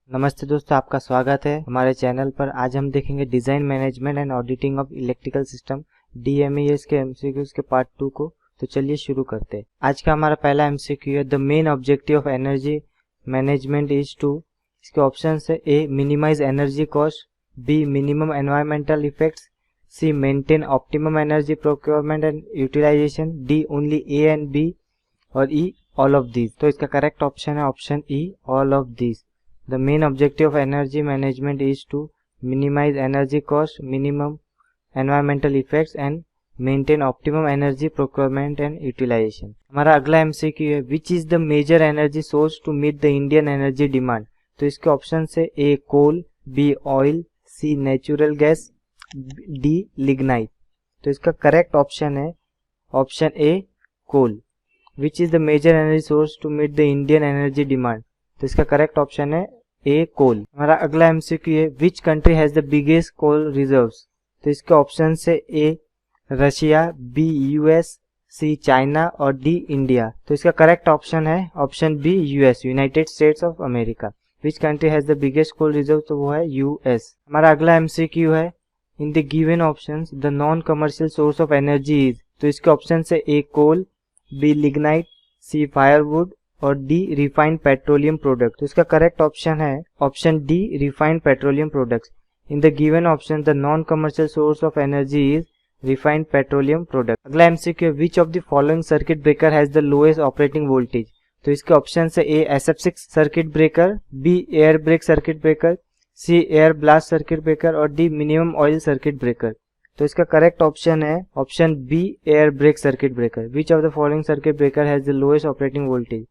नमस्ते दोस्तों, आपका स्वागत है हमारे चैनल पर। आज हम देखेंगे design management and auditing of electrical system DMES के MCQs के पार्ट 2 को। तो चलिए शुरू करते हैं। आज का हमारा पहला MCQ है, the main objective of energy management is to. इसके ऑप्शन है A minimise energy cost, B minimum environmental effects, C maintain optimum energy procurement and utilisation, D only A and B, और ई ऑल ऑफ दीज। तो इसका correct option है option E all of these. The main objective of energy management is to minimize energy cost, minimum environmental effects and maintain optimum energy procurement and utilization। हमारा अगला MCQ है, which is the major energy source to meet the Indian energy demand। तो इसके option से A coal, B oil, C natural gas, D lignite। तो इसका correct option है option A coal। which is the major energy source to meet the Indian energy demand। तो इसका correct option है ए कोल। हमारा अगला MCQ है, which country has the biggest coal reserves. तो इसके ऑप्शन से A Russia, B US, C China और डी इंडिया। तो इसका करेक्ट ऑप्शन है option B US, United States of America. Which country has the biggest coal reserve, तो वो है US। हमारा अगला MCQ है, in the given options the non commercial source of energy is. तो इसके ऑप्शन से A coal, B lignite, C firewood और डी रिफाइंड पेट्रोलियम प्रोडक्ट। तो इसका करेक्ट ऑप्शन है option D refined petroleum products. In the given option the non commercial source of energy is refined petroleum product. अगला MCQ, which of the following circuit breaker has the lowest operating voltage. तो इसके option से A SF6 circuit breaker, B air break circuit breaker, C air blast circuit breaker और D minimum oil circuit breaker. तो इसका correct option है option B air break circuit breaker. Which of the following circuit breaker has the lowest operating voltage.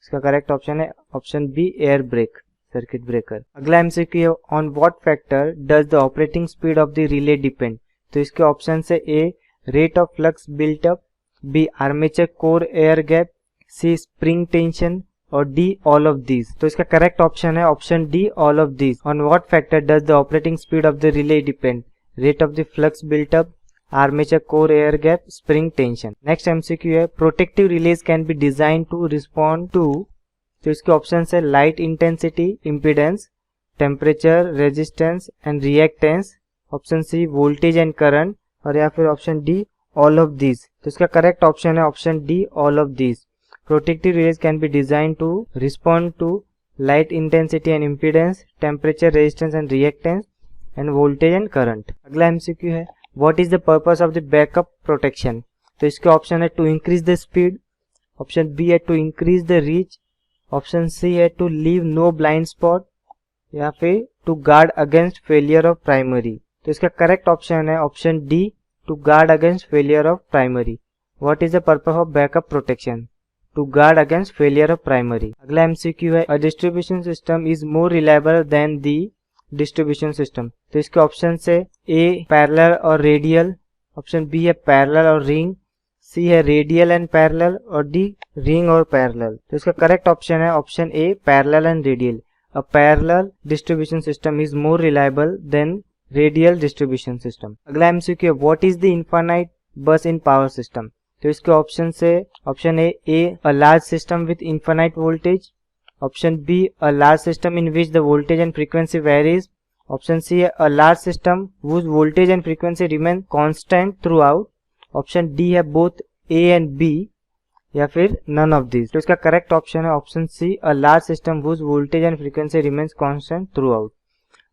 इसका correct option है option B air break circuit breaker. अगला MCQ है, on what factor does the operating speed of the relay depend. तो इसके option से A rate of flux built up, B armature core air gap, C spring tension और D all of these. तो इसका correct option है option D all of these. On what factor does the operating speed of the relay depend, rate of the flux built up, armature core air gap, spring tension. Next MCQ है, protective relays can be design to respond to. तो इसके option है light intensity, impedance, temperature, resistance and reactance, option C voltage and current, और या फिर option D all of these. तो इसका correct option है option D all of these. Protective relays can be design to respond to light intensity and impedance, temperature, resistance and reactance and voltage and current. अगला MCQ है, What is the purpose of the backup protection। तो इसके option है to increase the speed, option B है to increase the reach, option C है to leave no blind spot, या फिर to guard against failure of primary. तो इसका correct option है option D to guard against failure of primary. What is the purpose of backup protection, to guard against failure of primary. अगला MCQ है, a distribution system is more reliable than the distribution system. तो इसके option से A parallel और रेडियल, option B है parallel और ring, C है रेडियल एंड पैरेलल और डी रिंग और पैरेलल। तो इसका करेक्ट ऑप्शन है option A parallel and radial. A parallel distribution system is more reliable than radial distribution system. अगला MCQ है, what is the infinite bus in power system. तो इसके option से option A a large system with infinite voltage, option be a large system in which the voltage and frequency varies, option C है a large system whose voltage and frequency remain constant throughout, option D है both A and B, या फिर none of this. तो इसका correct option है option C a large system whose voltage and frequency remains constant throughout।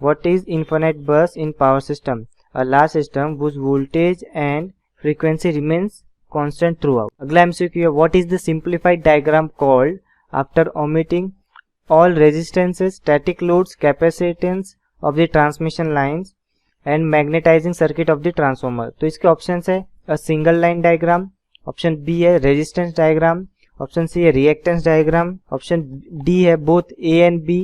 What is infinite bus in power system? A large system whose voltage and frequency remains constant throughout। अगला MCQ है, what is the simplified diagram called after omitting all resistances, static loads, capacitance of the transmission lines and magnetizing circuit of the transformer। तो इसके option है a single line diagram, option B है resistance diagram, option C है reactance diagram, option D है both A and B,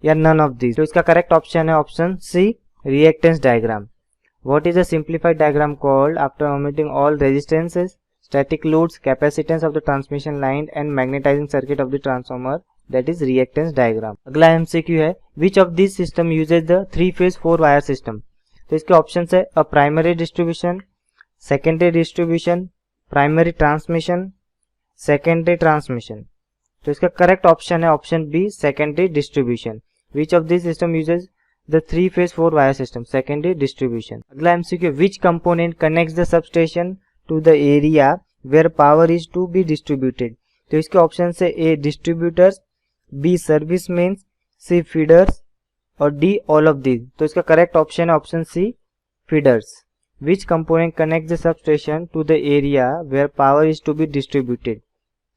या none of this. तो इसका correct option है option C reactance diagram. What is the simplified diagram called after omitting all resistances, static loads, capacitance of the transmission line and magnetizing circuit of the transformer, that is reactance diagram। अगला MCQ है, which of these system uses the 3-phase 4-wire system। तो इसके option है a primary distribution, secondary distribution, primary transmission, secondary transmission. तो इसका correct option है option B secondary distribution. Which of this system uses the 3-phase 4-wire system, secondary distribution. अगला MCQ, which component connects the substation to the area where power is to be distributed. तो इसके option से A distributors, B service mains, C feeders और D all of these. तो इसका correct option है option C feeders. Which component connect the substation to the area where power is to be distributed.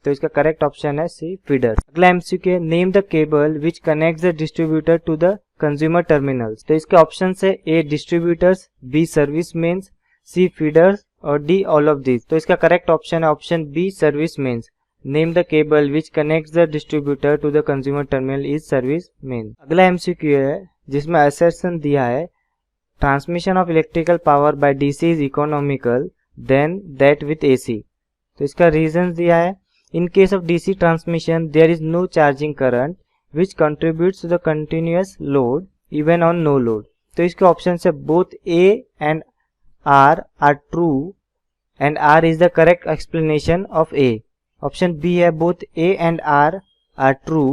तो इसका correct option है C feeders. अगला MCQ, name the cable which connects the distributor to the consumer terminals. तो इसके option है A distributors, B service mains, C feeders और D all of these. तो इसका करेक्ट ऑप्शन है option B service mains. Name the cable which connects the distributor to the consumer terminal is service main. अगला MCQ है जिसमें assertion दिया है, transmission of electrical power by DC is economical then that with AC. तो इसका reason दिया है, in case of DC transmission there is no charging current which contributes to the continuous load even on no load. तो इसके option से both A and R true and R is the correct explanation of A. Option B है both A and R true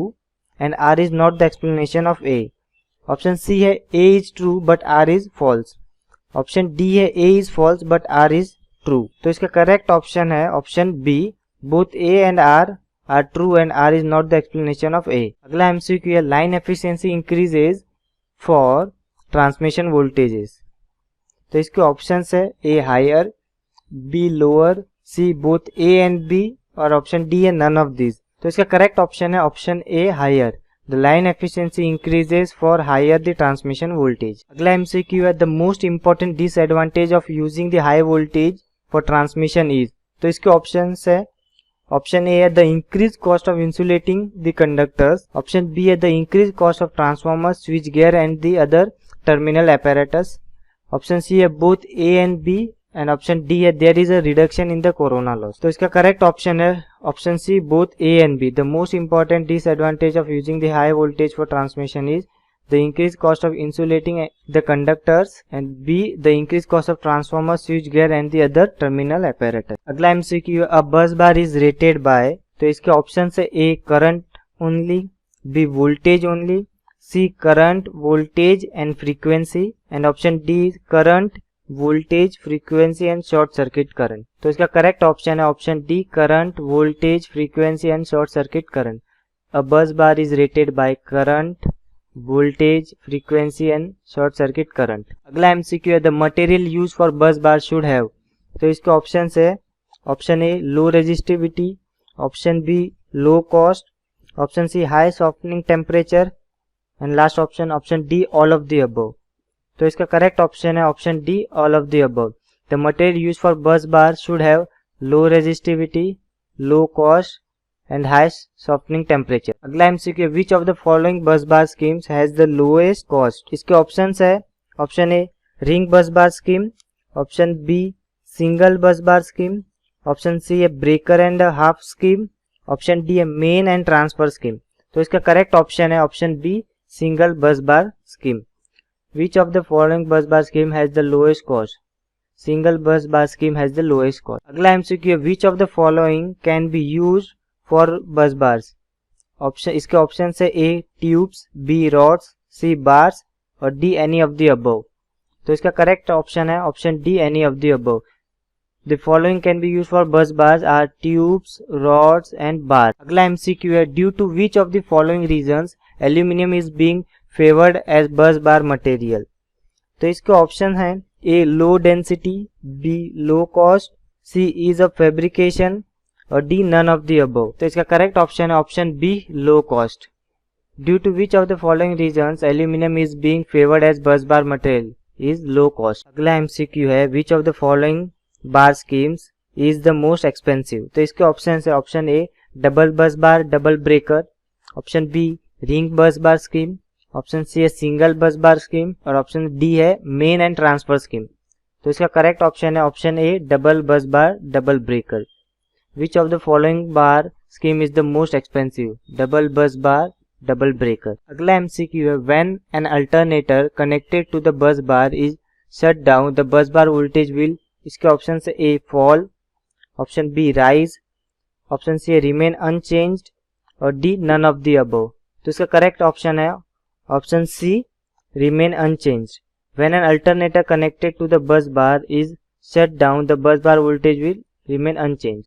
and R is not the explanation of A. Option C है A is true but R is false. Option D है A is false but R is true. तो इसका correct option है option B, both A and R true and R is not the explanation of A. अगला MCQ है, line efficiency increases for transmission voltages. तो इसके option है A higher, B lower, C both A and B और option D है none of this. तो इसका correct option है option A higher. The line efficiency increases for higher the transmission voltage. अगला MCQ है, the most important disadvantage of using the high voltage for transmission is. तो इसके option है option A है the increase cost of insulating the conductors. Option B है the increase cost of transformer, switch gear and the other terminal apparatus। Option C है both A and B and option D है there is a reduction in the corona loss. तो इसका correct option है option C both A and B. The most important disadvantage of using the high voltage for transmission is the increase cost of insulating the conductors and B the increase cost of transformer, switch gear and the other terminal apparatus। अगला MCQ, a bus bar is rated by. तो इसके option है A current only, B voltage only, C current voltage and frequency and option D current voltage frequency and short circuit current. तो इसका correct option है option D current voltage frequency and short circuit current. A bus bar is rated by current voltage frequency and short circuit current. अगला MCQ है, the material use for bus bar should have. तो इसके option है option A low resistivity, option B low cost, option C high softening temperature and last option option D all of the above. तो इसका correct option है option D all of the above. The material use for bus bar should have low resistivity, low cost and high softening temperature. अगला MCQ, which of the following bus bar schemes has the lowest cost. इसके options है option A ring bus bar scheme, option B single bus bar scheme, option C है breaker and half scheme, option D है main and transfer scheme. तो इसका correct option है option B single bus bar scheme. Which of the following bus bar scheme has the lowest cost? Single bus bar scheme has the lowest cost. अगला MCQ, which of the following can be used for bus bars? इसके option है A tubes, B rods, C bars और D any of the above। तो इसका correct option है option D any of the above। The following can be used for bus bars are tubes, rods and bars। अगला MCQ है, due to which of the following reasons aluminum is being favoured as bus bar material. तो इसके option है A low density, B low cost, C ease of fabrication और D none of the above. तो इसका correct option है option B low cost. Due to which of the following reasons aluminium is being favoured as bus bar material is low cost. अगला MCQ है, which of the following bar schemes is the most expensive. तो इसके option है option A double bus bar double breaker, option B ring bus bar scheme, option C है single bus bar scheme और option D है main and transfer scheme. तो इसका correct option है option A double bus bar double breaker. Which of the following bar scheme is the most expensive, double bus bar double breaker. अगला MCQ है, when an alternator connected to the bus bar is shut down the bus bar voltage will. इसके option है A fall, option B rise, option C remain unchanged और D none of the above. तो इसका correct option है Option C, remain unchanged. When an alternator connected to the bus bar is shut down, the bus bar voltage will remain unchanged.